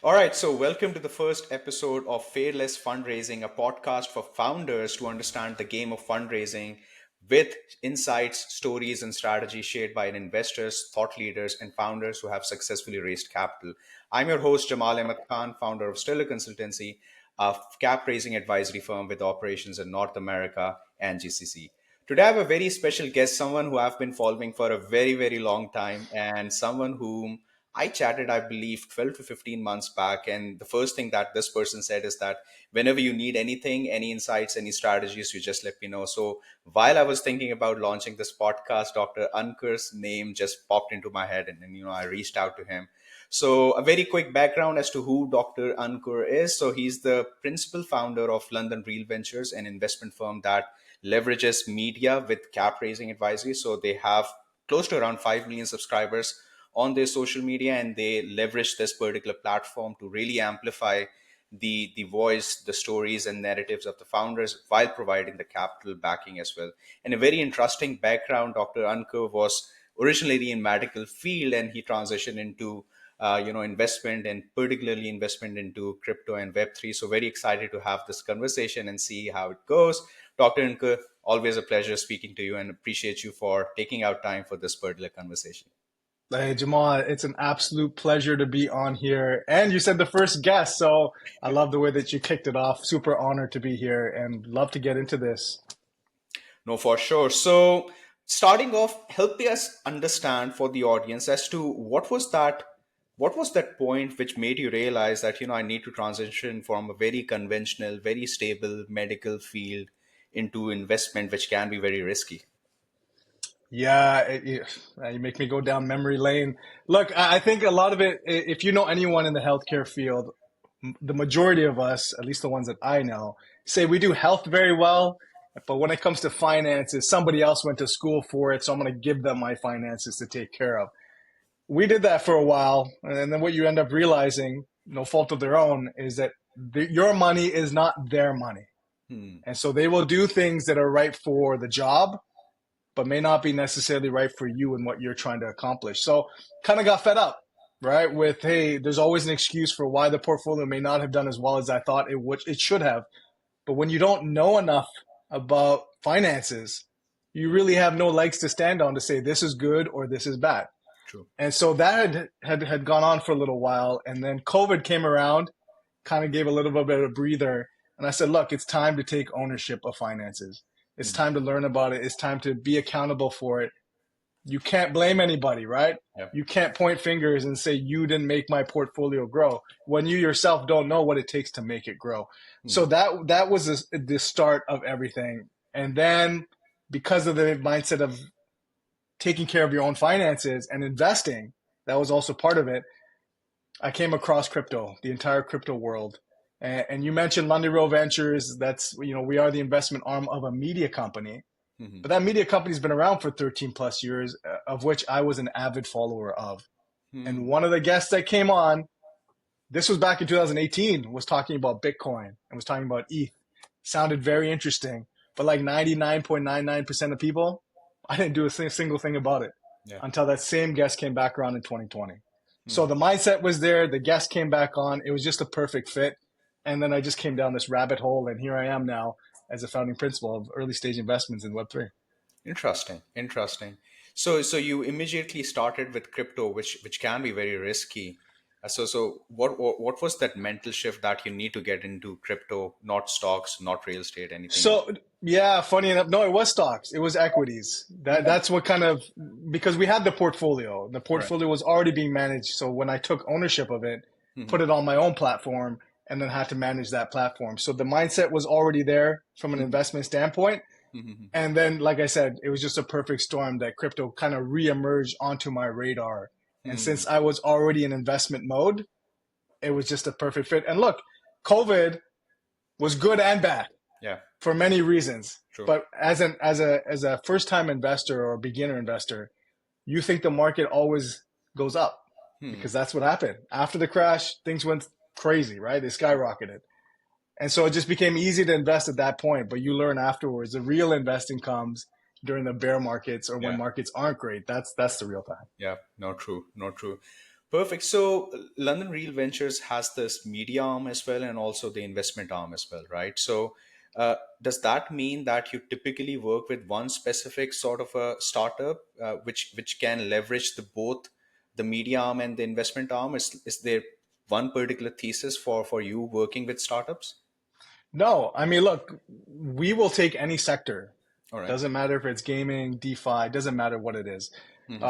All right, so welcome to the first episode of Fearless Fundraising, a podcast for founders to understand the game of fundraising with insights, stories, and strategies shared by investors, thought leaders, and founders who have successfully raised capital. I'm your host, Jamal Ahmed Khan, founder of Stellar Consultancy, a cap raising advisory firm with operations in North America and GCC. Today, I have a very special guest, someone who I've been following for a very, very long time, and someone whom I chatted, I believe, 12 to 15 months back. And the first thing that this person said is that whenever you need anything, any insights, any strategies, you just let me know. So while I was thinking about launching this podcast, Dr. Ankur's name just popped into my head. And then, I reached out to him. So a very quick background as to who Dr. Ankur is. So he's the principal founder of London Real Ventures, an investment firm that leverages media with cap raising advisory. So they have close to around 5 million subscribers on their social media, and they leverage this particular platform to really amplify the voice, the stories and narratives of the founders while providing the capital backing as well. And a very interesting background, Dr. Ankur was originally in medical field, and he transitioned into investment, and particularly investment into crypto and Web3. So very excited to have this conversation and see how it goes. Dr. Ankur, always a pleasure speaking to you, and appreciate you for taking out time for this particular conversation. Hey, Jamal, it's an absolute pleasure to be on here. And you said the first guest, so I love the way that you kicked it off. Super honored to be here and love to get into this. No, for sure. So, starting off, help us understand for the audience as to what was that point which made you realize that I need to transition from a very conventional, very stable medical field into investment, which can be very risky. Yeah, you make me go down memory lane. Look, I think a lot of it, if you know anyone in the healthcare field, the majority of us, at least the ones that I know, say we do health very well. But when it comes to finances, somebody else went to school for it, so I'm going to give them my finances to take care of. We did that for a while, and then what you end up realizing, no fault of their own, is that your money is not their money. Hmm. And so they will do things that are right for the job, but may not be necessarily right for you and what you're trying to accomplish. So kind of got fed up, right? With, hey, there's always an excuse for why the portfolio may not have done as well as I thought it should have. But when you don't know enough about finances, you really have no legs to stand on to say this is good or this is bad. True. And so that had gone on for a little while. And then COVID came around, kind of gave a little bit of a breather. And I said, look, it's time to take ownership of finances. It's time to learn about it. It's time to be accountable for it. You can't blame anybody, right? Yep. You can't point fingers and say you didn't make my portfolio grow when you yourself don't know what it takes to make it grow. So that was the start of everything. And then because of the mindset of taking care of your own finances and investing, that was also part of it. I came across crypto, the entire crypto world. And you mentioned London Real Ventures. That's, we are the investment arm of a media company. Mm-hmm. But that media company's been around for 13 plus years, of which I was an avid follower of. And one of the guests that came on, this was back in 2018, was talking about Bitcoin and was talking about ETH. Sounded very interesting. But like 99.99% of people, I didn't do a single thing about it until that same guest came back around in 2020. So the mindset was there. The guest came back on. It was just a perfect fit. And then I just came down this rabbit hole, and here I am now as a founding principal of early stage investments in Web3. Interesting. So you immediately started with crypto, which can be very risky. So what was that mental shift that you need to get into crypto, not stocks, not real estate, anything? So yeah, funny enough, no, it was stocks, it was equities. That's what kind of, because we had the portfolio. The portfolio was already being managed. So when I took ownership of it, put it on my own platform, and then had to manage that platform. So the mindset was already there from an investment standpoint. And then, like I said, it was just a perfect storm that crypto kind of reemerged onto my radar. And since I was already in investment mode, it was just a perfect fit. And look, COVID was good and bad. Yeah. For many reasons. True. But as a first time investor or beginner investor, you think the market always goes up because that's what happened. After the crash, things went crazy, right? They skyrocketed. And so it just became easy to invest at that point. But you learn afterwards, the real investing comes during the bear markets or when markets aren't great. That's the real time. Yeah, no, true. Perfect. So London Real Ventures has this media arm as well, and also the investment arm as well, right? So does that mean that you typically work with one specific sort of a startup, which can leverage the both the media arm and the investment arm? Is there one particular thesis for you working with startups? No, I mean, look, we will take any sector. All right. Doesn't matter if it's gaming, DeFi, doesn't matter what it is. Mm-hmm.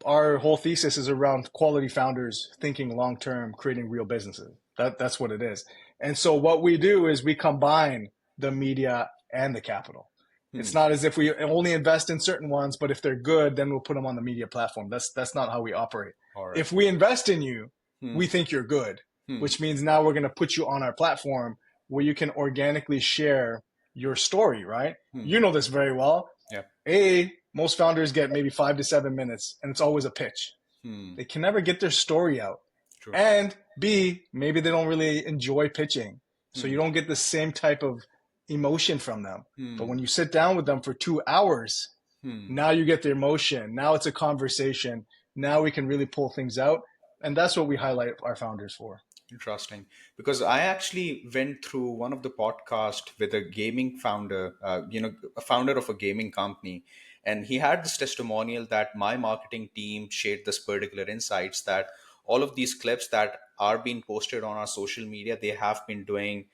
Our whole thesis is around quality founders thinking long term, creating real businesses. That's what it is. And so what we do is we combine the media and the capital. It's Hmm. not as if we only invest in certain ones, but if they're good, then we'll put them on the media platform. That's not how we operate. All right. If we invest in you, Hmm. we think you're good, Hmm. which means now we're going to put you on our platform where you can organically share your story, right? Hmm. You know this very well. Yeah. Most founders get maybe 5 to 7 minutes, and it's always a pitch. Hmm. They can never get their story out. True. And B, maybe they don't really enjoy pitching. So you Hmm. don't get the same type of emotion from them. But Hmm. when you sit down with them for 2 hours, Hmm. now you get the emotion. Now it's a conversation. Now we can really pull things out. And that's what we highlight our founders for. Interesting, because I actually went through one of the podcast with a gaming founder, a founder of a gaming company, and he had this testimonial that my marketing team shared this particular insights that all of these clips that are being posted on our social media, they have been doing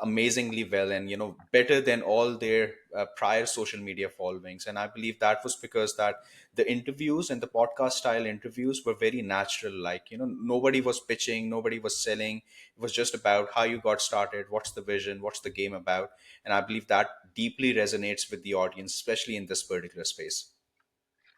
amazingly well, and better than all their prior social media followings. And I believe that was because that the interviews and the podcast style interviews were very natural, like nobody was pitching, nobody was selling. It was just about how you got started, what's the vision, what's the game about. And I believe that deeply resonates with the audience, especially in this particular space.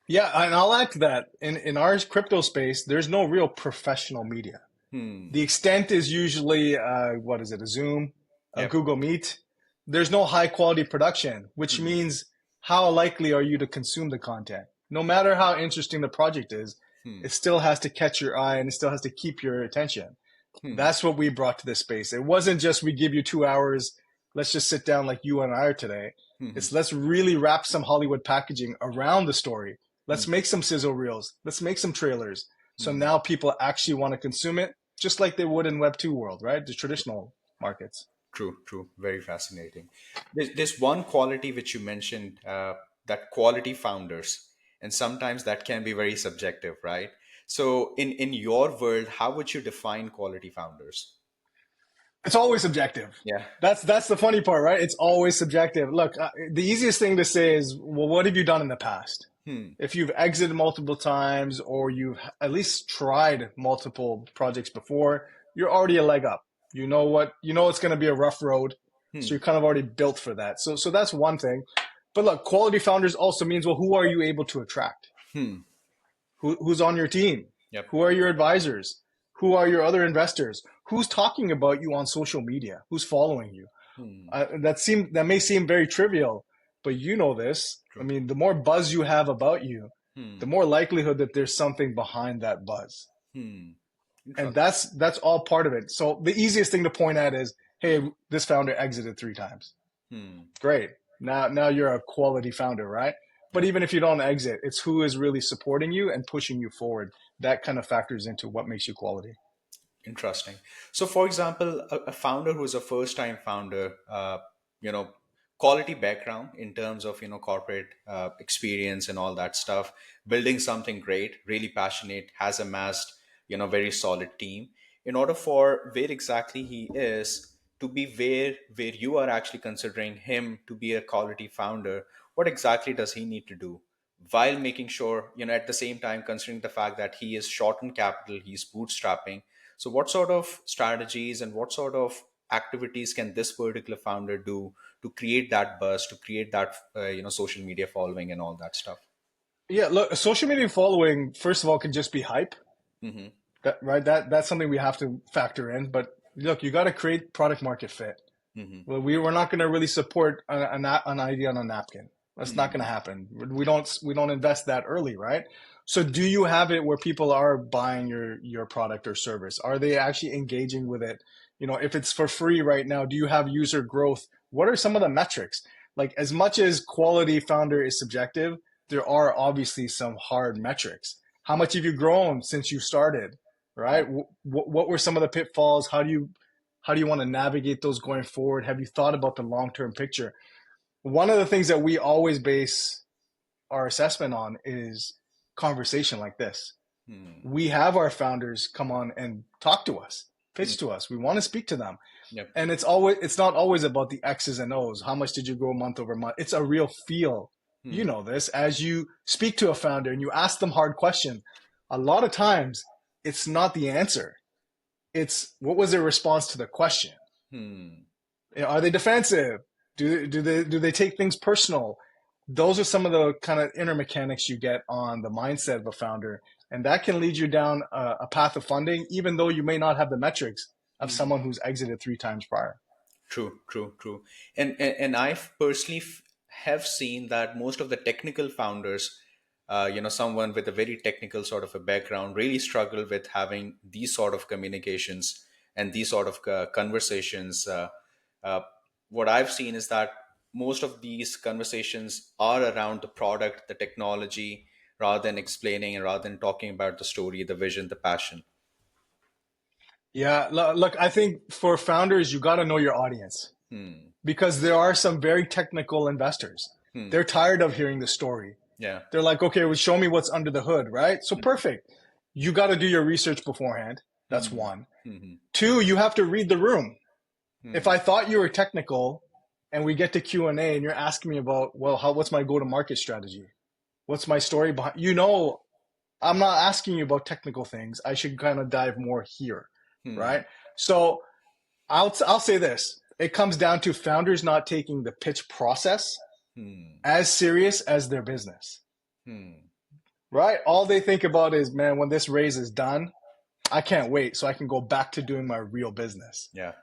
Yeah, and I'll add to that. In our crypto space, there's no real professional media. Hmm. The extent is usually, what is it, a Zoom, a Yep. Google Meet. There's no high quality production, which Hmm. means how likely are you to consume the content? No matter how interesting the project is, Hmm. it still has to catch your eye and it still has to keep your attention. Hmm. That's what we brought to this space. It wasn't just we give you 2 hours, let's just sit down like you and I are today. Hmm. It's let's really wrap some Hollywood packaging around the story. Let's Hmm. make some sizzle reels. Let's make some trailers. So Hmm. now people actually want to consume it just like they would in Web2 world, right? The traditional markets. True, true. Very fascinating. There's one quality which you mentioned, that quality founders, and sometimes that can be very subjective, right? So, in your world, how would you define quality founders? It's always subjective. Yeah. That's the funny part, right? It's always subjective. Look, the easiest thing to say is, well, what have you done in the past? Hmm. If you've exited multiple times or you've at least tried multiple projects before, you're already a leg up. You know it's going to be a rough road, so Hmm. you're kind of already built for that. So that's one thing. But look, quality founders also means, well, who are you able to attract? Hmm. Who's on your team? Yep. Who are your advisors? Who are your other investors? Who's talking about you on social media? Who's following you? Hmm. That may seem very trivial, but you know this. I True. mean, the more buzz you have about you, the Hmm. more likelihood that there's something behind that buzz, Hmm. and Interesting. that's all part of it. So the easiest thing to point at is, hey, this founder exited 3 times. Hmm. Great. Now you're a quality founder, right? But Yep. even if you don't exit, it's who is really supporting you and pushing you forward. That kind of factors into what makes you quality. Interesting. So, for example, a founder who's a first-time founder, you know, quality background in terms of corporate experience and all that stuff, building something great, really passionate, has amassed very solid team. In order for where exactly he is to be where you are actually considering him to be a quality founder, what exactly does he need to do? While making sure, at the same time, considering the fact that he is short on capital, he's bootstrapping. So, what sort of strategies and what sort of activities can this particular founder do to create that buzz, to create that social media following and all that stuff? Yeah, look, social media following, first of all, can just be hype. Hmm. That's something we have to factor in. But look, you got to create product market fit. Hmm. Well, we're not going to really support an idea on a napkin. That's not going to Hmm. happen. We don't invest that early, right? So do you have it where people are buying your product or service? Are they actually engaging with it? If it's for free right now, do you have user growth? What are some of the metrics? Like, as much as quality founder is subjective, there are obviously some hard metrics. How much have you grown since you started? Right? What were some of the pitfalls? How do you want to navigate those going forward? Have you thought about the long term picture? One of the things that we always base our assessment on is conversation like this. Hmm. We have our founders come on and talk to us, Hmm. pitch to us. We want to speak to them. Yep. And it's not always about the X's and O's. How much did you grow month over month? It's a real feel. You Hmm. know this as you speak to a founder and you ask them hard questions. A lot of times it's not the answer. It's what was their response to the question? Hmm. You know, are they defensive? Do they take things personal? Those are some of the kind of inner mechanics you get on the mindset of a founder, and that can lead you down a path of funding, even though you may not have the metrics of Hmm. someone who's exited 3 times prior. True, true, true. And I personally have seen that most of the technical founders, someone with a very technical sort of a background, really struggle with having these sort of communications and these sort of conversations. Uh, what I've seen is that most of these conversations are around the product, the technology, rather than explaining and rather than talking about the story, the vision, the passion. Yeah, look, I think for founders, you got to know your audience Hmm. because there are some very technical investors. Hmm. They're tired of hearing the story. Yeah. They're like, okay, well, show me what's under the hood, right? So perfect. You got to do your research beforehand. That's Hmm. one. Hmm. Two, you have to read the room. If Hmm. I thought you were technical and we get to Q&A and you're asking me about, well, what's my go-to-market strategy? What's my story behind, I'm not asking you about technical things. I should kind of dive more here, Hmm. right? So I'll say this. It comes down to founders not taking the pitch process Hmm. as serious as their business, Hmm. right? All they think about is, man, when this raise is done, I can't wait so I can go back to doing my real business. Yeah.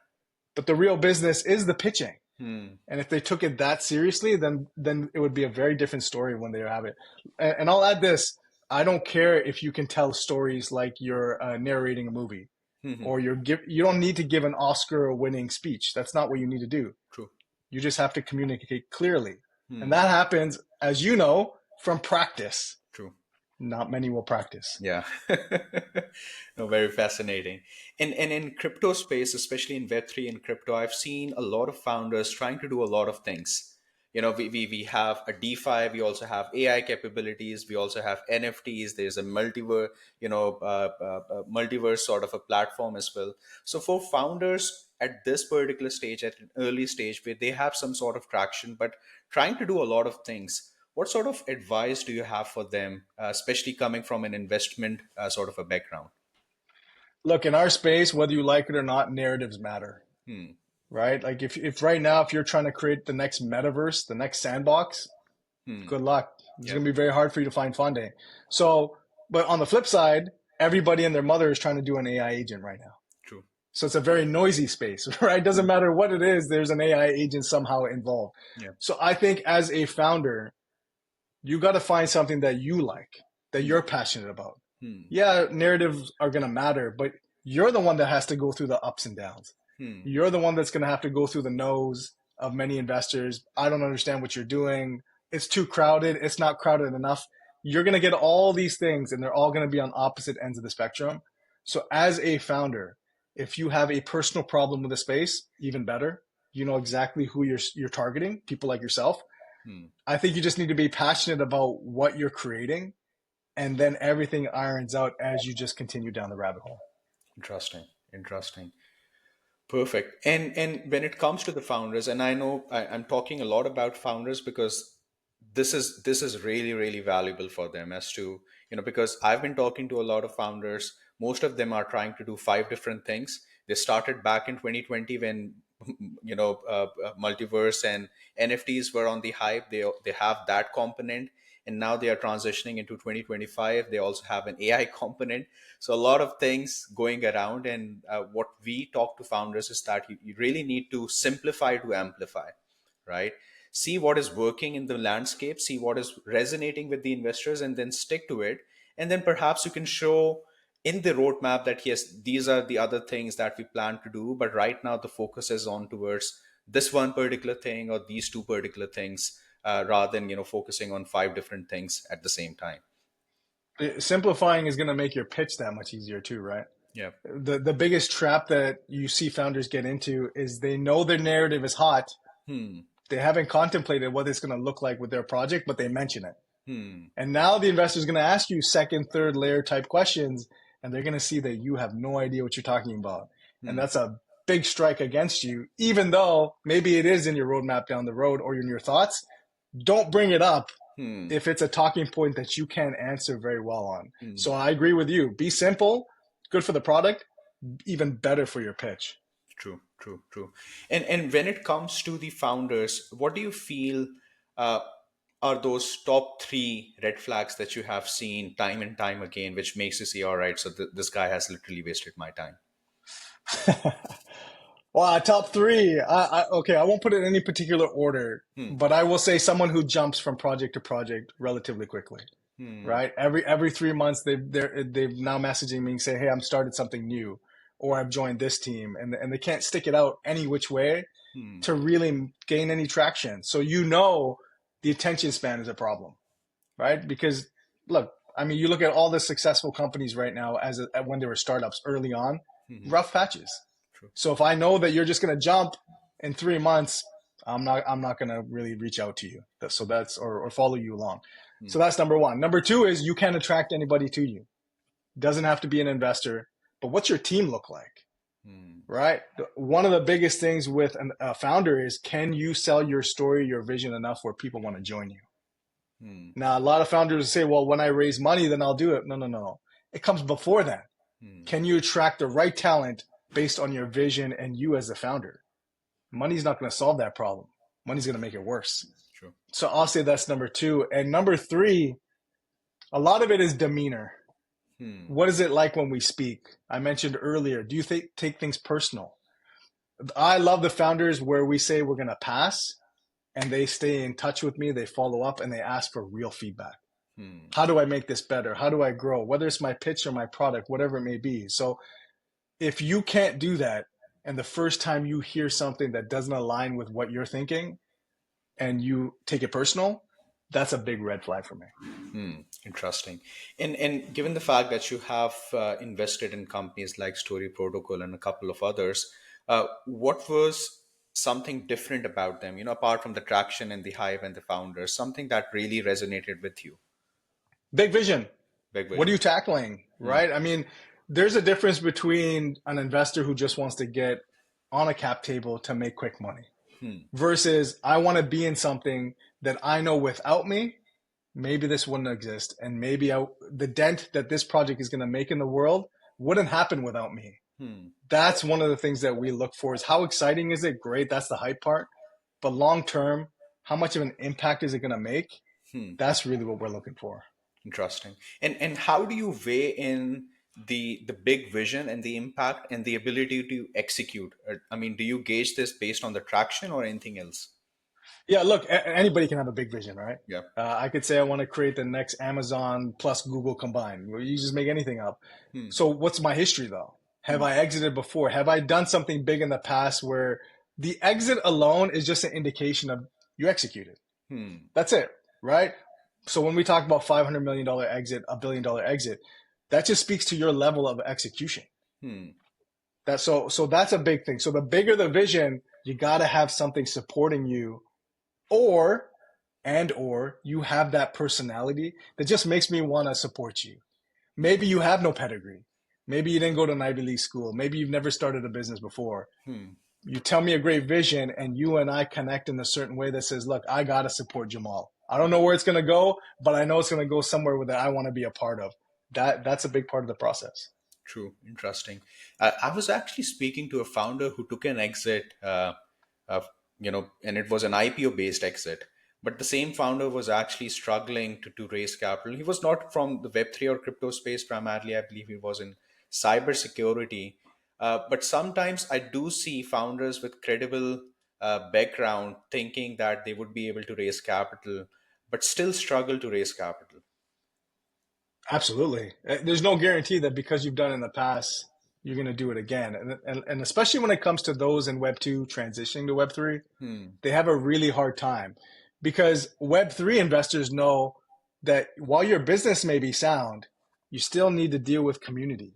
But the real business is the pitching. Hmm. And if they took it that seriously, then it would be a very different story when they have it. And I'll add this: I don't care if you can tell stories like you're narrating a movie, Hmm. or you don't need to give an Oscar-winning speech. That's not what you need to do. True. You just have to communicate clearly, and Hmm. that happens, as you know, from practice. True. Not many will practice. Yeah. No, very fascinating. And in crypto space, especially in Web3 and crypto, I've seen a lot of founders trying to do a lot of things. We have a DeFi, we also have AI capabilities, we also have NFTs, there's a multiverse sort of a platform as well. So for founders at this particular stage, at an early stage where they have some sort of traction, but trying to do a lot of things, what sort of advice do you have for them, especially coming from an investment sort of a background? Look, in our space, whether you like it or not, narratives matter, Hmm. right? Like if right now, if you're trying to create the next metaverse, the next sandbox, Hmm. good luck. It's Yep. going to be very hard for you to find funding. So, but on the flip side, everybody and their mother is trying to do an AI agent right now. True. So it's a very noisy space, right? Doesn't matter what it is, there's an AI agent somehow involved. Yeah. So I think as a founder, you got to find something that you like, that Hmm. you're passionate about. Hmm. Yeah, narratives are going to matter, but you're the one that has to go through the ups and downs. Hmm. You're the one that's going to have to go through the no's of many investors. I don't understand what you're doing. It's too crowded. It's not crowded enough. You're going to get all these things, and they're all going to be on opposite ends of the spectrum. So, as a founder, if you have a personal problem with a space, even better. You know exactly who you're targeting, people like yourself. Hmm. I think you just need to be passionate about what you're creating, and then everything irons out as you just continue down the rabbit hole. Interesting. Interesting. Perfect. And when it comes to the founders, and I know I'm talking a lot about founders because this is really really valuable for them as to because I've been talking to a lot of founders. Most of them are trying to do five different things. They started back in 2020 when multiverse and NFTs were on the hype. They have that component, and now they are transitioning into 2025. They also have an AI component. So a lot of things going around, and what we talk to founders is that you really need to simplify to amplify, right? See what is working in the landscape, see what is resonating with the investors, and then stick to it. And then perhaps you can show in the roadmap that yes, these are the other things that we plan to do, but right now the focus is on towards this one particular thing or these two particular things, rather than focusing on five different things at the same time. Simplifying is going to make your pitch that much easier too, right? Yeah. The biggest trap that you see founders get into is they know their narrative is hot. Hmm. They haven't contemplated what it's going to look like with their project, but they mention it. Hmm. And now the investor is going to ask you second, third layer type questions, and they're going to see that you have no idea what you're talking about. And Hmm. that's a big strike against you, even though maybe it is in your roadmap down the road or in your thoughts. Don't bring it up Hmm. if it's a talking point that you can't answer very well on. Hmm. So I agree with you. Be simple, good for the product, even better for your pitch. True, true, true. And when it comes to the founders, what do you feel uh, are those top three red flags that you have seen time and time again, which makes you say, all right, so this guy has literally wasted my time? Wow, top three. Okay, I won't put it in any particular order, Hmm. but I will say someone who jumps from project to project relatively quickly. Hmm. Right? Every 3 months they've now messaging me and say, "Hey, I'm started something new," or "I've joined this team," and they can't stick it out any which way Hmm. to really gain any traction. So you know the attention span is a problem, right? Because look, I mean, you look at all the successful companies right now when they were startups early on, Hmm. rough patches. True. So if I know that you're just going to jump in 3 months, I'm not going to really reach out to you. So that's or follow you along. Hmm. So that's number one. Number two is you can't attract anybody to you. Doesn't have to be an investor, but what's your team look like? Hmm. Right? One of the biggest things with a founder is, can you sell your story, your vision enough where people want to join you? Hmm. Now, a lot of founders say, well, when I raise money, then I'll do it. No, no, no. It comes before that. Hmm. Can you attract the right talent based on your vision and you as the founder? Money's not going to solve that problem. Money's going to make it worse. True. So I'll say that's number two. And number three, a lot of it is demeanor. Hmm. What is it like when we speak? I mentioned earlier, do you take things personal? I love the founders where we say we're going to pass and they stay in touch with me, they follow up, and they ask for real feedback. Hmm. How do I make this better? How do I grow? Whether it's my pitch or my product, whatever it may be. So if you can't do that, and the first time you hear something that doesn't align with what you're thinking and you take it personal, that's a big red flag for me. Hmm. Interesting. And given the fact that you have invested in companies like Story Protocol and a couple of others, what was something different about them? Apart from the traction and the hype and the founders, something that really resonated with you. Big vision. Big What are you vision. tackling? Hmm. Right? I mean, there's a difference between an investor who just wants to get on a cap table to make quick money Hmm. versus I want to be in something that I know without me, maybe this wouldn't exist. And maybe the dent that this project is going to make in the world wouldn't happen without me. Hmm. That's one of the things that we look for is how exciting is it? Great. That's the hype part. But long term, how much of an impact is it going to make? Hmm. That's really what we're looking for. Interesting. And how do you weigh in the big vision and the impact and the ability to execute? I mean, do you gauge this based on the traction or anything else? Yeah, look, anybody can have a big vision, right? Yeah. I could say I want to create the next Amazon plus Google combined. Well, you just make anything up. Hmm. So, what's my history though? Have Hmm. I exited before? Have I done something big in the past where the exit alone is just an indication of you executed? Hmm. That's it, right? So, when we talk about $500 million exit, $1 billion exit, that just speaks to your level of execution. Hmm. So that's a big thing. So, the bigger the vision, you got to have something supporting you, or or you have that personality that just makes me want to support you. Maybe you have no pedigree. Maybe you didn't go to an Ivy League school. Maybe you've never started a business before. Hmm. You tell me a great vision and you and I connect in a certain way that says, look, I got to support Jamal. I don't know where it's going to go, but I know it's going to go somewhere that I want to be a part of. That's a big part of the process. True. Interesting. I was actually speaking to a founder who took an exit, and it was an IPO based exit. But the same founder was actually struggling to raise capital. He was not from the Web3 or crypto space primarily. I believe he was in cybersecurity. But sometimes I do see founders with credible background thinking that they would be able to raise capital, but still struggle to raise capital. Absolutely. There's no guarantee that because you've done it in the past, you're going to do it again. And especially when it comes to those in Web 2 transitioning to Web 3, Hmm. they have a really hard time because Web3 investors know that while your business may be sound, you still need to deal with community.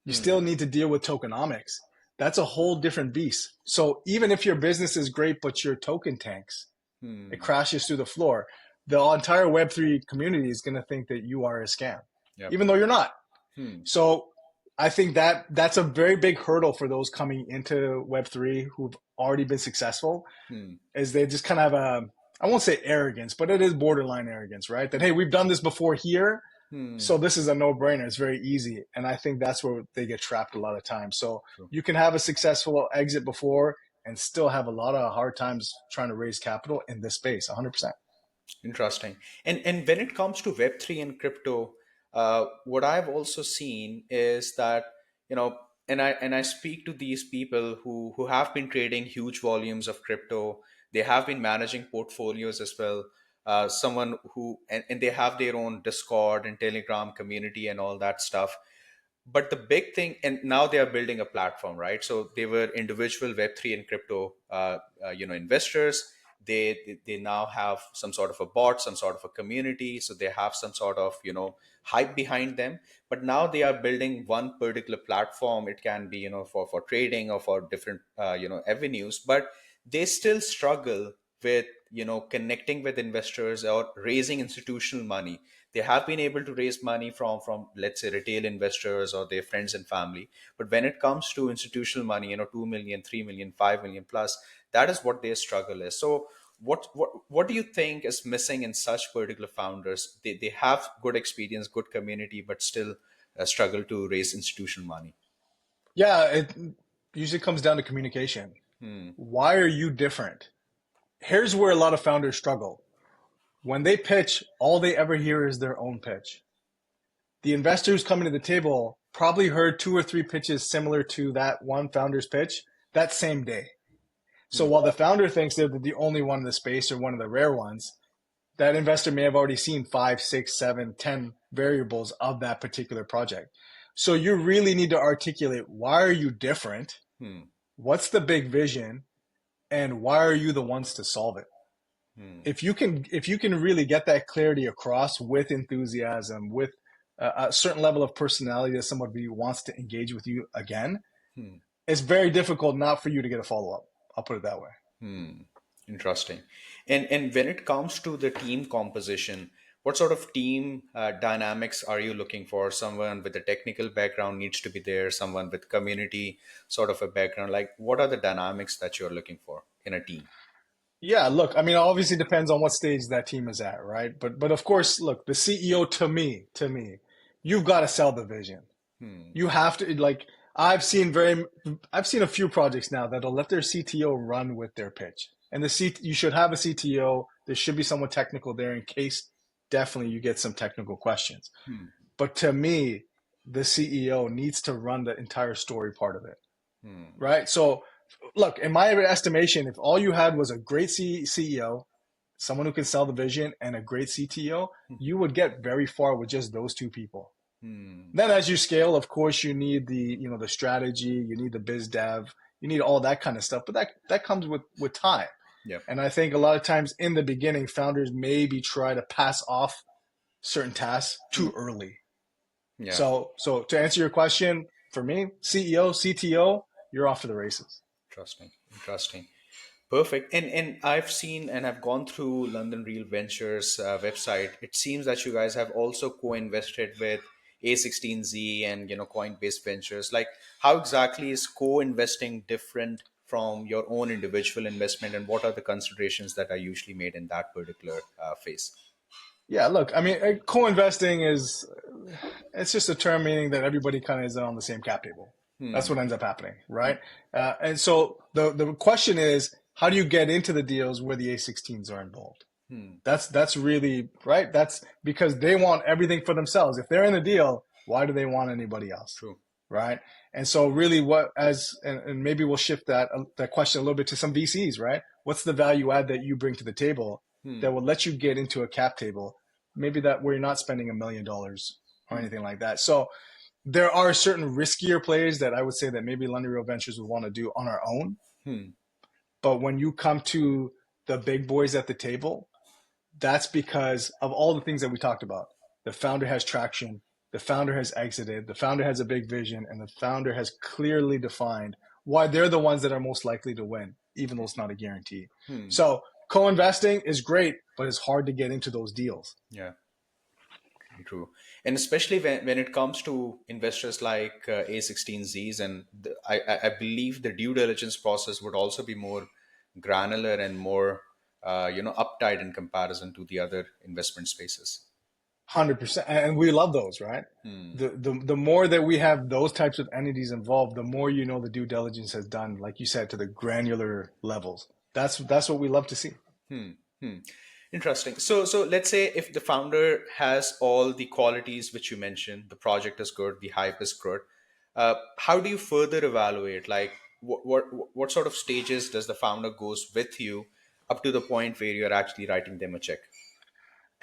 You still Hmm. need to deal with tokenomics. That's a whole different beast. So even if your business is great, but your token tanks, it Hmm. crashes through the floor, the entire Web3 community is going to think that you are a scam, Yep. even though you're not. Hmm. So I think that that's a very big hurdle for those coming into Web3 who've already been successful, Hmm. is they just kind of have a, I won't say arrogance, but it is borderline arrogance, right? That, hey, we've done this before here, Hmm. so this is a no-brainer. It's very easy. And I think that's where they get trapped a lot of times. So True. you can have a successful exit before and still have a lot of hard times trying to raise capital in this space, 100%. Interesting. And when it comes to Web3 and crypto, what I've also seen is that, you know, and I speak to these people who have been trading huge volumes of crypto. They have been managing portfolios as well. Someone who and they have their own Discord and Telegram community and all that stuff. But the big thing, and now they are building a platform, right? So they were individual Web3 and crypto investors. They now have some sort of a bot, some sort of a community, so they have some sort of hype behind them. But now they are building one particular platform. It can be for trading or for different avenues, but they still struggle with connecting with investors or raising institutional money. They have been able to raise money from let's say retail investors or their friends and family, but when it comes to institutional money, 2 million, 3 million, 5 million plus, that is what their struggle is. So what do you think is missing in such particular founders? They have good experience, good community, but still struggle to raise institutional money. Yeah, it usually comes down to communication. Hmm. Why are you different? Here's where a lot of founders struggle. When they pitch, all they ever hear is their own pitch. The investor who's coming to the table probably heard two or three pitches similar to that one founder's pitch that same day. So Hmm. while the founder thinks they're the only one in the space or one of the rare ones, that investor may have already seen 5, 6, 7, 10 variables of that particular project. So you really need to articulate, why are you different? Hmm. What's the big vision? And why are you the ones to solve it? Hmm. If you can really get that clarity across with enthusiasm, with a certain level of personality that somebody wants to engage with you again, Hmm. it's very difficult not for you to get a follow-up. I'll put it that way. Hmm. Interesting. And when it comes to the team composition, what sort of team dynamics are you looking for? Someone with a technical background needs to be there. Someone with community sort of a background. Like, what are the dynamics that you're looking for in a team? Yeah, look, I mean, it obviously depends on what stage that team is at, right? But of course, look, the CEO, to me, you've got to sell the vision. Hmm. You have to, like, I've seen a few projects now that'll let their CTO run with their pitch. And you should have a CTO. There should be someone technical there in case definitely you get some technical questions. Hmm. But to me, the CEO needs to run the entire story part of it, Hmm. right? So look, in my estimation, if all you had was a great CEO, someone who can sell the vision, and a great CTO, you would get very far with just those two people. Hmm. Then as you scale, of course, you need the strategy, you need the biz dev, you need all that kind of stuff. But that comes with time. Yep. And I think a lot of times in the beginning, founders maybe try to pass off certain tasks Hmm. too early. Yeah. So to answer your question, for me, CEO, CTO, you're off to the races. Interesting. Interesting. Perfect. And I've seen and I've gone through London Real Ventures website. It seems that you guys have also co-invested with A16Z and Coinbase Ventures. Like, how exactly is co-investing different from your own individual investment, and what are the considerations that are usually made in that particular phase? Yeah, look, I mean, co-investing is it's just a term meaning that everybody kind of is on the same cap table. That's Hmm. what ends up happening, right? And so the question is, how do you get into the deals where the A16s are involved? Hmm. That's really right. That's because they want everything for themselves. If they're in a deal, why do they want anybody else? True. Right. And so really and maybe we'll shift that question a little bit to some VCs, right? What's the value add that you bring to the table Hmm. that will let you get into a cap table? Maybe that where you're not spending $1 million or Hmm. anything like that. So there are certain riskier plays that I would say that maybe London Real Ventures would want to do on our own. Hmm. But when you come to the big boys at the table, That's because of all the things that we talked about. The founder has traction, the founder has exited, the founder has a big vision, and the founder has clearly defined why they're the ones that are most likely to win, even though it's not a guarantee. Hmm. So co-investing is great, but it's hard to get into those deals. Yeah. True. And especially when it comes to investors like A16Zs, and I believe the due diligence process would also be more granular and more, uptight in comparison to the other investment spaces. 100%. And we love those, right? Hmm. The more that we have those types of entities involved, the more the due diligence has done, like you said, to the granular levels. That's what we love to see. Hmm. Hmm. Interesting. So let's say if the founder has all the qualities which you mentioned, the project is good, the hype is good. How do you further evaluate? Like, what sort of stages does the founder goes with you up to the point where you're actually writing them a check?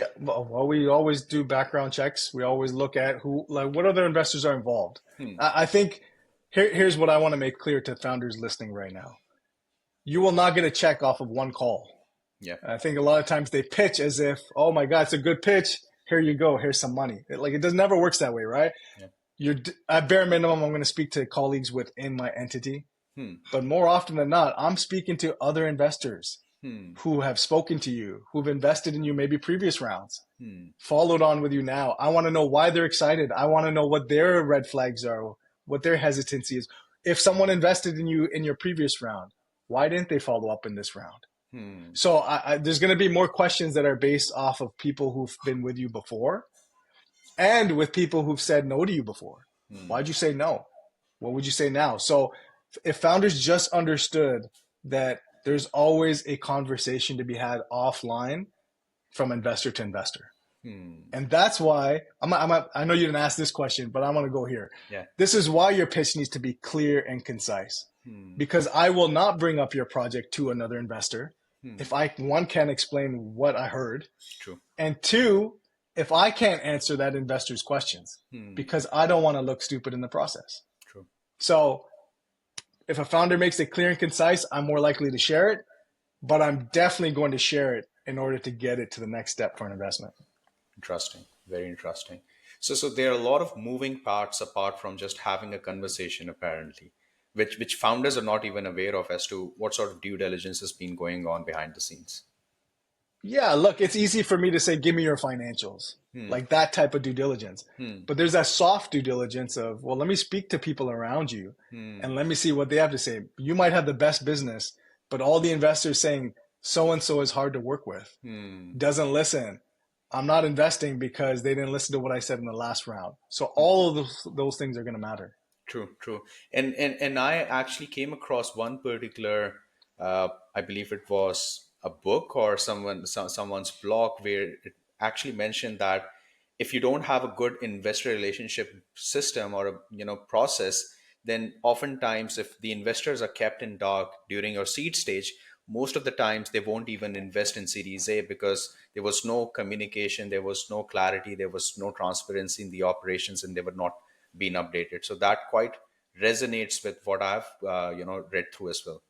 Yeah, well, we always do background checks. We always look at what other investors are involved. Hmm. I think here's what I want to make clear to founders listening right now. You will not get a check off of one call. Yeah. I think a lot of times they pitch as if, oh my God, it's a good pitch. Here you go. Here's some money. It does never works that way, right? Yeah. You're at bare minimum, I'm going to speak to colleagues within my entity, Hmm. but more often than not, I'm speaking to other investors Hmm. who have spoken to you, who've invested in you maybe previous rounds, Hmm. followed on with you now. I want to know why they're excited. I want to know what their red flags are, what their hesitancy is. If someone invested in you in your previous round, why didn't they follow up in this round? Hmm. So there's going to be more questions that are based off of people who've been with you before and with people who've said no to you before. Hmm. Why'd you say no? What would you say now? So if founders just understood that there's always a conversation to be had offline from investor to investor. Hmm. And that's why I know you didn't ask this question, but I want to go here. Yeah. This is why your pitch needs to be clear and concise, Hmm. because I will not bring up your project to another investor Hmm. if I, one, can't explain what I heard, True. and two, if I can't answer that investor's questions, Hmm. because I don't want to look stupid in the process. True. So if a founder makes it clear and concise, I'm more likely to share it, but I'm definitely going to share it in order to get it to the next step for an investment. Interesting. Very interesting. So there are a lot of moving parts apart from just having a conversation, apparently, which founders are not even aware of as to what sort of due diligence has been going on behind the scenes. Yeah, look, it's easy for me to say, give me your financials, Hmm. like that type of due diligence. Hmm. But there's that soft due diligence of, well, let me speak to people around you Hmm. and let me see what they have to say. You might have the best business, but all the investors saying so and so is hard to work with, Hmm. doesn't listen. I'm not investing because they didn't listen to what I said in the last round. So all of those things are going to matter. True, true. And I actually came across one particular, I believe it was a book or someone's blog where it actually mentioned that if you don't have a good investor relationship system or a process, then oftentimes if the investors are kept in dark during your seed stage, most of the times they won't even invest in Series A because there was no communication, there was no clarity, there was no transparency in the operations, and they were not being updated. So that quite resonates with what I've read through as well.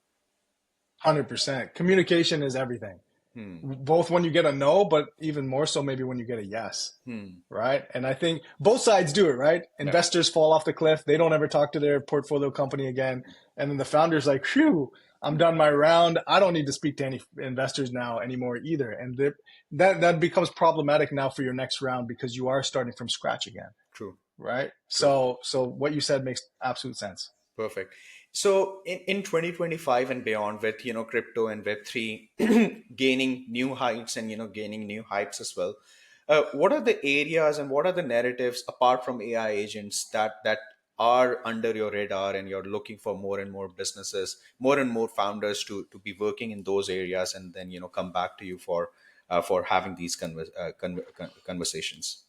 100%. Communication is everything, Hmm. both when you get a no, but even more so maybe when you get a yes. Hmm. Right. And I think both sides do it, right? Yeah. Investors fall off the cliff. They don't ever talk to their portfolio company again. And then the founder's like, phew, I'm done my round. I don't need to speak to any investors now anymore either. And that becomes problematic now for your next round because you are starting from scratch again. True. Right. True. So what you said makes absolute sense. Perfect. So in 2025 and beyond, with crypto and Web3 gaining new heights and gaining new hypes as well, what are the areas and what are the narratives apart from AI agents that are under your radar, and you're looking for more and more businesses, more and more founders to be working in those areas, and then come back to you for having these conversations.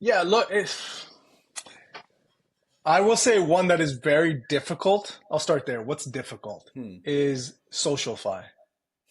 Yeah. Look, I will say one that is very difficult. I'll start there. What's difficult Hmm. is SocialFi.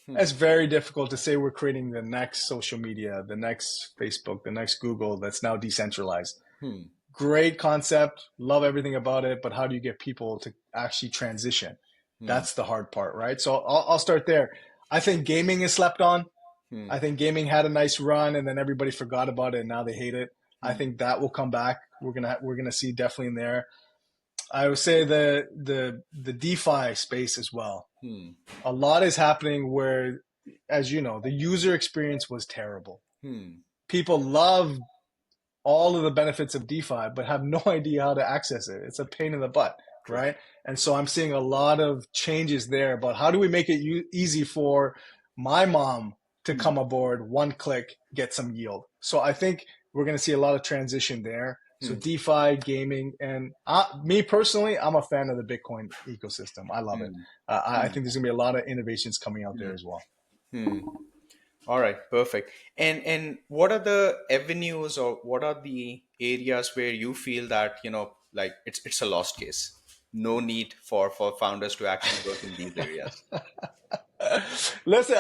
Hmm. It's very difficult to say we're creating the next social media, the next Facebook, the next Google that's now decentralized. Hmm. Great concept, love everything about it, but how do you get people to actually transition? Hmm. That's the hard part, right? So I'll start there. I think gaming is slept on. Hmm. I think gaming had a nice run and then everybody forgot about it and now they hate it. I Hmm. think that will come back. We're gonna see definitely in there. I would say the DeFi space as well. Hmm. A lot is happening where, as you know, the user experience was terrible. Hmm. People love all of the benefits of DeFi, but have no idea how to access it. It's a pain in the butt, True. right? And so I'm seeing a lot of changes there about how do we make it easy for my mom to Hmm. come aboard, one click, get some yield. So I think we're going to see a lot of transition there. So Hmm. DeFi, gaming, and me personally, I'm a fan of the Bitcoin ecosystem. I love it. Hmm. I Hmm. think there's going to be a lot of innovations coming out there Hmm. as well. Hmm. All right, perfect. And what are the avenues or what are the areas where you feel that, like it's a lost case? No need for founders to actually work in these areas. Listen,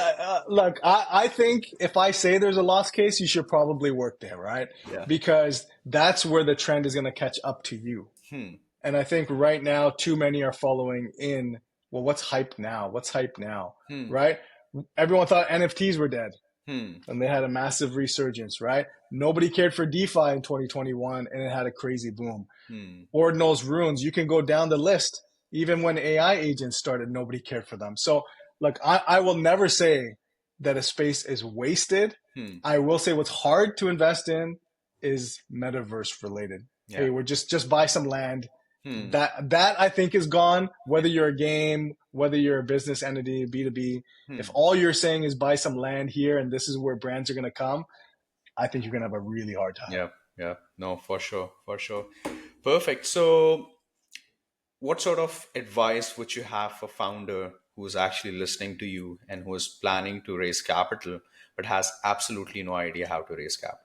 look, I think if I say there's a lost case, you should probably work there, right? Yeah. Because that's where the trend is going to catch up to you. Hmm. And I think right now, too many are following in, well, what's hype now? What's hype now? Hmm. Right? Everyone thought NFTs were dead Hmm. and they had a massive resurgence, right? Nobody cared for DeFi in 2021 and it had a crazy boom. Hmm. Ordinal's runes, you can go down the list. Even when AI agents started, nobody cared for them. So, look, I will never say that a space is wasted. Hmm. I will say what's hard to invest in is metaverse related. Yeah. Hey, we're just buy some land. Hmm. That I think is gone. Whether you're a game, whether you're a business entity, B2B, if Hmm. all you're saying is buy some land here and this is where brands are going to come, I think you're going to have a really hard time. Yeah. Yeah. No, for sure. For sure. Perfect. So what sort of advice would you have for founder who's actually listening to you and who is planning to raise capital but has absolutely no idea how to raise capital?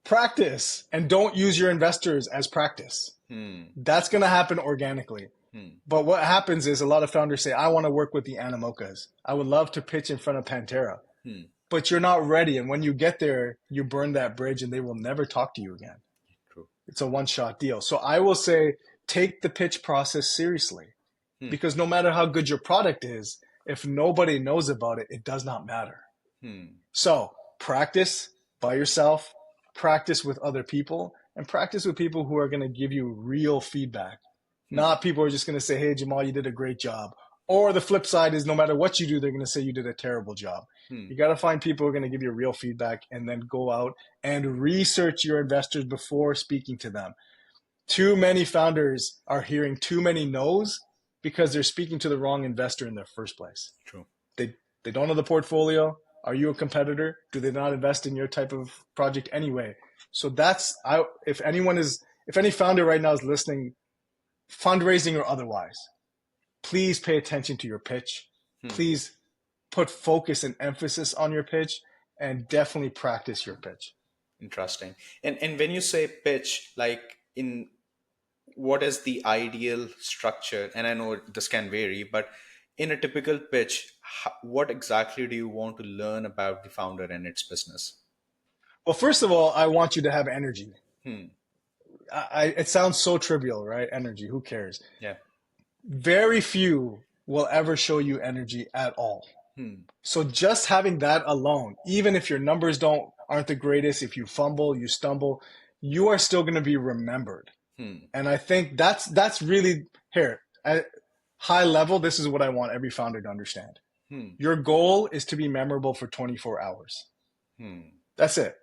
Practice and don't use your investors as practice. Hmm. That's going to happen organically. Hmm. But what happens is a lot of founders say, I want to work with the Animokas. I would love to pitch in front of Pantera. Hmm. But you're not ready. And when you get there, you burn that bridge and they will never talk to you again. True. It's a one shot deal. So I will say, take the pitch process seriously Hmm. because no matter how good your product is, if nobody knows about it, it does not matter. Hmm. So practice by yourself, practice with other people, and practice with people who are going to give you real feedback. Hmm. Not people who are just going to say, hey, Jamal, you did a great job. Or the flip side is no matter what you do, they're going to say you did a terrible job. Hmm. You got to find people who are going to give you real feedback and then go out and research your investors before speaking to them. Too many founders are hearing too many no's because they're speaking to the wrong investor in the first place. True. They don't know the portfolio. Are you a competitor? Do they not invest in your type of project anyway? So that's if any founder right now is listening, fundraising or otherwise, please pay attention to your pitch. Hmm. Please put focus and emphasis on your pitch and definitely practice your pitch. Interesting. And when you say pitch, like in what is the ideal structure? And I know this can vary, but in a typical pitch, what exactly do you want to learn about the founder and its business? Well, first of all, I want you to have energy. Hmm. It sounds so trivial, right? Energy, who cares? Yeah. Very few will ever show you energy at all. Hmm. So just having that alone, even if your numbers aren't the greatest, if you fumble, you stumble, you are still going to be remembered. Hmm. And I think that's really here at high level. This is what I want every founder to understand. Hmm. Your goal is to be memorable for 24 hours. Hmm. That's it.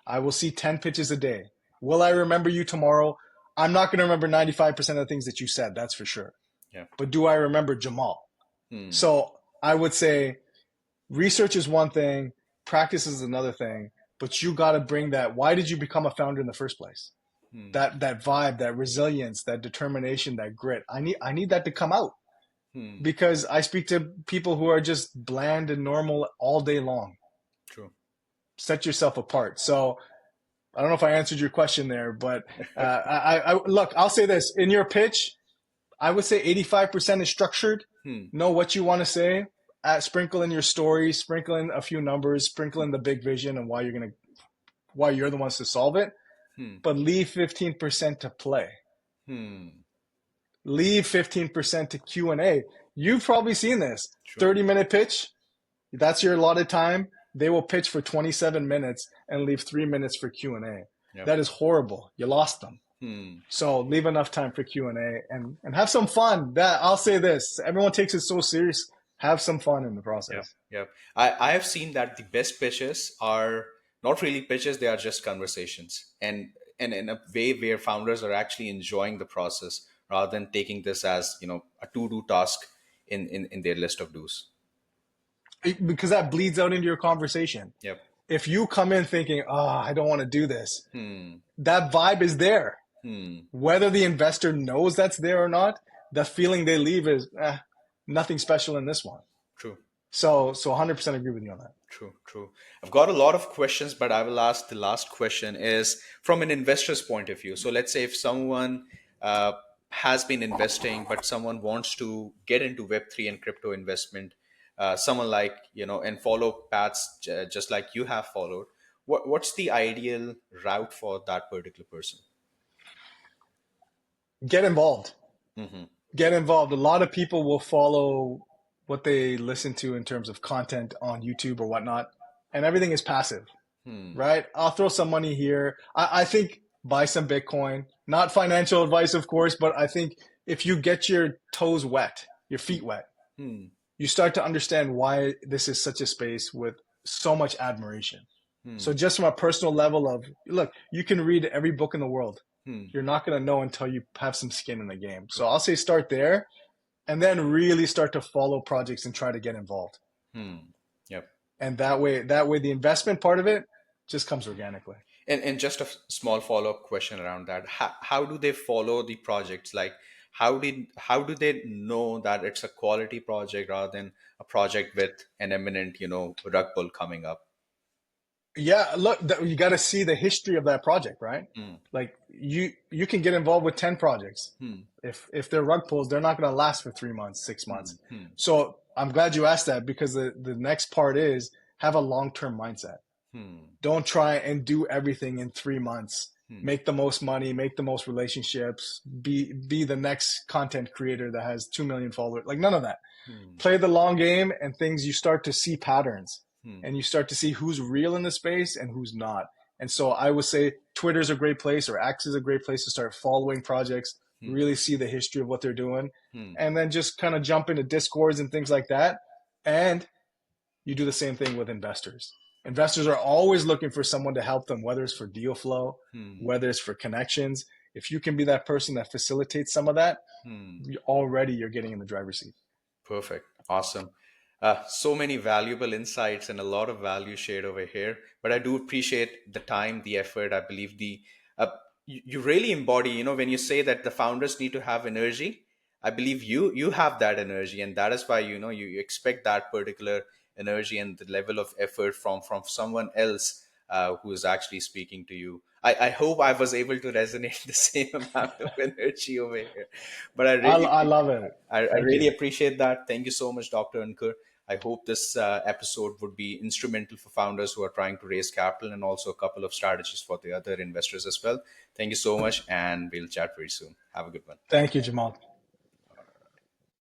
I will see 10 pitches a day. Will I remember you tomorrow? I'm not going to remember 95% of the things that you said. That's for sure. Yeah. But do I remember Jamal? Hmm. So I would say research is one thing, practice is another thing, but you got to bring that. Why did you become a founder in the first place? Hmm. That vibe, that resilience, that determination, that grit. I need that to come out Hmm. because I speak to people who are just bland and normal all day long. True. Set yourself apart. So I don't know if I answered your question there, but look, I'll say this. In your pitch, I would say 85% is structured. Hmm. Know what you want to say. Sprinkle in your story, sprinkle in a few numbers, sprinkle in the big vision and why you're the ones to solve it. Hmm. But leave 15% to play. Hmm. Leave 15% to Q&A. You've probably seen this. True. 30-minute pitch. That's your allotted time. They will pitch for 27 minutes and leave 3 minutes for Q&A. Yep. That is horrible. You lost them. Hmm. So leave enough time for Q&A and have some fun. That I'll say this. Everyone takes it so serious. Have some fun in the Yep. process. Yep. I have seen that the best pitches are not really pitches, they are just conversations. And in a way where founders are actually enjoying the process rather than taking this as, a to-do task in their list of do's. Because that bleeds out into your conversation. Yep. If you come in thinking, oh, I don't want to do this, Hmm. that vibe is there. Hmm. Whether the investor knows that's there or not, the feeling they leave is nothing special in this one. True. So 100% agree with you on that. True, true. I've got a lot of questions, but I will ask the last question is from an investor's point of view. So let's say if someone has been investing, but someone wants to get into Web3 and crypto investment, someone like, and follow paths just like you have followed, what's the ideal route for that particular person? Get involved. Mm-hmm. Get involved. A lot of people will follow what they listen to in terms of content on YouTube or whatnot, and everything is passive, Hmm. right? I'll throw some money here. I think buy some Bitcoin. Not financial advice, of course, but I think if you get your toes wet, your feet wet, Hmm. you start to understand why this is such a space with so much admiration. So Hmm. just from a personal level of, look, you can read every book in the world. Hmm. You're not going to know until you have some skin in the game. So I'll say start there and then really start to follow projects and try to get involved. Hmm. Yep. And that way the investment part of it just comes organically. And just a small follow-up question around that. How do they follow the projects? Like how do they know that it's a quality project rather than a project with an imminent, rug pull coming up? Yeah, look, you got to see the history of that project, right? Hmm. Like you can get involved with 10 projects. Hmm. If they're rug pulls, they're not going to last for 3 months, 6 months. Hmm. Hmm. So I'm glad you asked that because the next part is have a long-term mindset. Hmm. Don't try and do everything in 3 months. Hmm. Make the most money, make the most relationships, be the next content creator that has 2 million followers. Like none of that. Hmm. Play the long game and things you start to see patterns Hmm. and you start to see who's real in the space and who's not. And so I would say Twitter's a great place or X is a great place to start following projects, Hmm. really see the history of what they're doing, Hmm. and then just kind of jump into discords and things like that. And you do the same thing with investors. Investors are always looking for someone to help them, whether it's for deal flow, Hmm. whether it's for connections. If you can be that person that facilitates some of that, Hmm. already you're getting in the driver's seat. Perfect. Awesome. So many valuable insights and a lot of value shared over here. But I do appreciate the time, the effort. I believe uh, you really embody, when you say that the founders need to have energy, I believe you have that energy. And that is why, you expect that particular energy and the level of effort from someone else who is actually speaking to you. I hope I was able to resonate the same amount of energy over here. But I really I love it. I Thank really you. appreciate that. Thank you so much, Dr. Ankur. I hope this episode would be instrumental for founders who are trying to raise capital and also a couple of strategies for the other investors as well. Thank you so much, and we'll chat very soon. Have a good one. Thank you, Jamal.